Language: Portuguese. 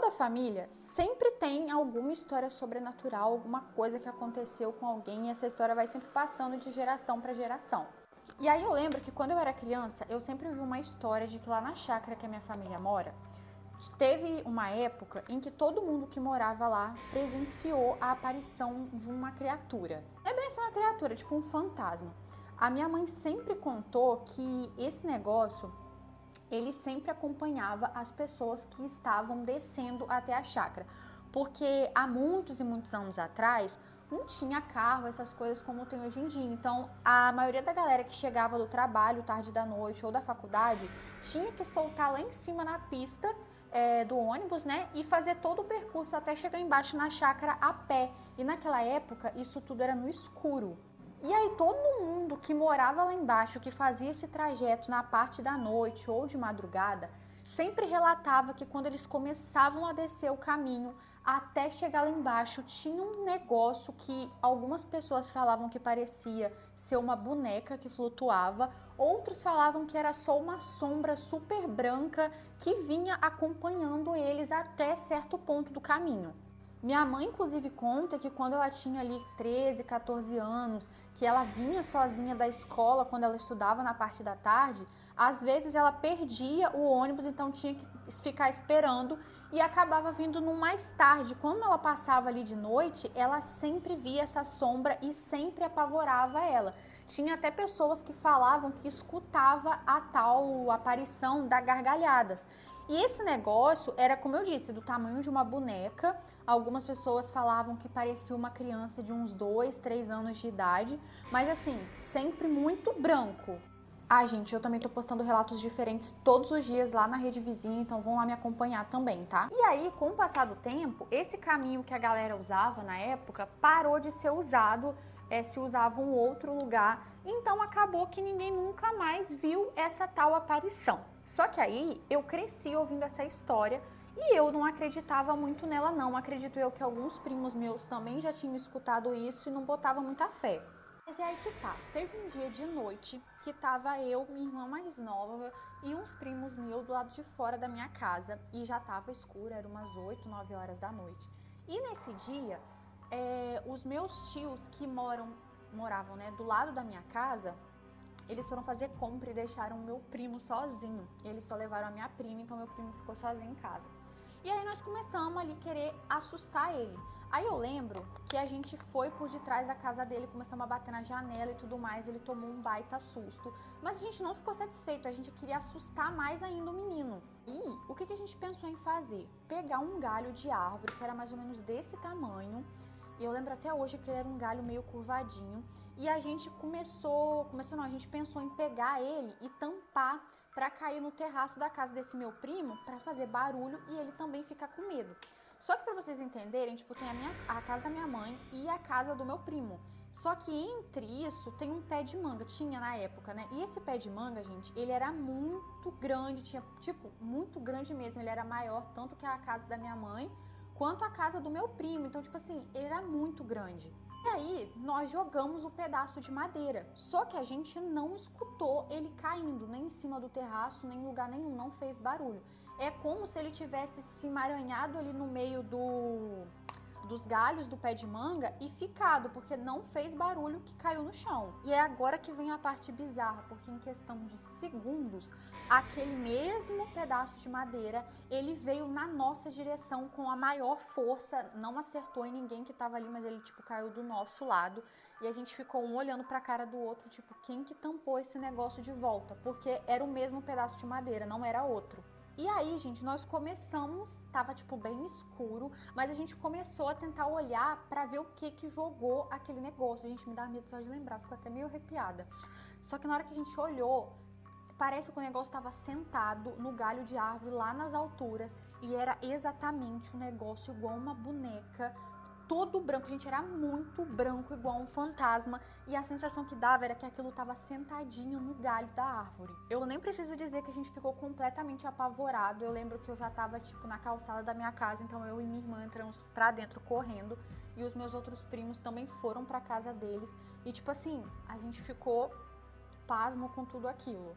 Toda família sempre tem alguma história sobrenatural, alguma coisa que aconteceu com alguém e essa história vai sempre passando de geração para geração. E aí eu lembro que quando eu era criança, eu sempre vi uma história de que lá na chácara que a minha família mora, teve uma época em que todo mundo que morava lá presenciou a aparição de uma criatura. Não é bem assim uma criatura, tipo um fantasma. A minha mãe sempre contou que esse negócio, ele sempre acompanhava as pessoas que estavam descendo até a chácara. Porque há muitos e muitos anos atrás, não tinha carro, essas coisas como tem hoje em dia. Então, a maioria da galera que chegava do trabalho, tarde da noite ou da faculdade, tinha que soltar lá em cima na pista do ônibus, né? E fazer todo o percurso até chegar embaixo na chácara a pé. E naquela época, isso tudo era no escuro. E aí todo mundo que morava lá embaixo, que fazia esse trajeto na parte da noite ou de madrugada, sempre relatava que quando eles começavam a descer o caminho até chegar lá embaixo, tinha um negócio que algumas pessoas falavam que parecia ser uma boneca que flutuava, outros falavam que era só uma sombra super branca que vinha acompanhando eles até certo ponto do caminho. Minha mãe, inclusive, conta que quando ela tinha ali 13, 14 anos, que ela vinha sozinha da escola quando ela estudava na parte da tarde, às vezes ela perdia o ônibus, então tinha que ficar esperando e acabava vindo no mais tarde. Quando ela passava ali de noite, ela sempre via essa sombra e sempre apavorava ela. Tinha até pessoas que falavam que escutava a tal aparição da gargalhadas. E esse negócio era, como eu disse, do tamanho de uma boneca. Algumas pessoas falavam que parecia uma criança de uns 2, 3 anos de idade, mas assim, sempre muito branco. Ah, gente, eu também tô postando relatos diferentes todos os dias lá na rede vizinha, então vão lá me acompanhar também, tá? E aí, com o passar do tempo, esse caminho que a galera usava na época parou de ser usado, se usava um outro lugar, então acabou que ninguém nunca mais viu essa tal aparição. Só que aí eu cresci ouvindo essa história e eu não acreditava muito nela não, acredito eu que alguns primos meus também já tinham escutado isso e não botavam muita fé. Mas é aí que tá, teve um dia de noite que tava eu, minha irmã mais nova e uns primos meus do lado de fora da minha casa e já tava escuro, era umas 8, 9 horas da noite. E nesse dia, os meus tios que moravam, né, do lado da minha casa, eles foram fazer compra e deixaram o meu primo sozinho. Eles só levaram a minha prima, então meu primo ficou sozinho em casa. E aí nós começamos ali querer assustar ele. Aí eu lembro que a gente foi por detrás da casa dele, começamos a bater na janela e tudo mais, ele tomou um baita susto. Mas a gente não ficou satisfeito, a gente queria assustar mais ainda o menino. E o que a gente pensou em fazer? Pegar um galho de árvore, que era mais ou menos desse tamanho, e eu lembro até hoje que ele era um galho meio curvadinho, e a gente a gente pensou em pegar ele e tampar para cair no terraço da casa desse meu primo, para fazer barulho e ele também ficar com medo. Só que para vocês entenderem, tipo, tem a casa da minha mãe e a casa do meu primo. Só que entre isso tem um pé de manga, tinha na época, né? E esse pé de manga, gente, ele era muito grande, tinha, tipo, muito grande mesmo. Ele era maior tanto que a casa da minha mãe, quanto a casa do meu primo. Então, tipo assim, ele era muito grande. E aí, nós jogamos o pedaço de madeira, só que a gente não escutou ele caindo, nem em cima do terraço, nem em lugar nenhum, não fez barulho. É como se ele tivesse se emaranhado ali no meio dos galhos do pé de manga e ficado, porque não fez barulho que caiu no chão. E é agora que vem a parte bizarra, porque em questão de segundos, aquele mesmo pedaço de madeira, ele veio na nossa direção com a maior força, não acertou em ninguém que tava ali, mas ele tipo caiu do nosso lado. E a gente ficou um olhando pra cara do outro, tipo, quem que tampou esse negócio de volta? Porque era o mesmo pedaço de madeira, não era outro. E aí, gente, nós começamos, tava tipo bem escuro, mas a gente começou a tentar olhar pra ver o que jogou aquele negócio. A gente me dá medo só de lembrar, ficou até meio arrepiada. Só que na hora que a gente olhou, parece que o negócio estava sentado no galho de árvore lá nas alturas e era exatamente um negócio igual uma boneca, todo branco, gente, era muito branco, igual um fantasma, e a sensação que dava era que aquilo estava sentadinho no galho da árvore. Eu nem preciso dizer que a gente ficou completamente apavorado. Eu lembro que eu já estava tipo na calçada da minha casa, então eu e minha irmã entramos pra dentro correndo, e os meus outros primos também foram pra casa deles, e tipo assim, a gente ficou pasmo com tudo aquilo.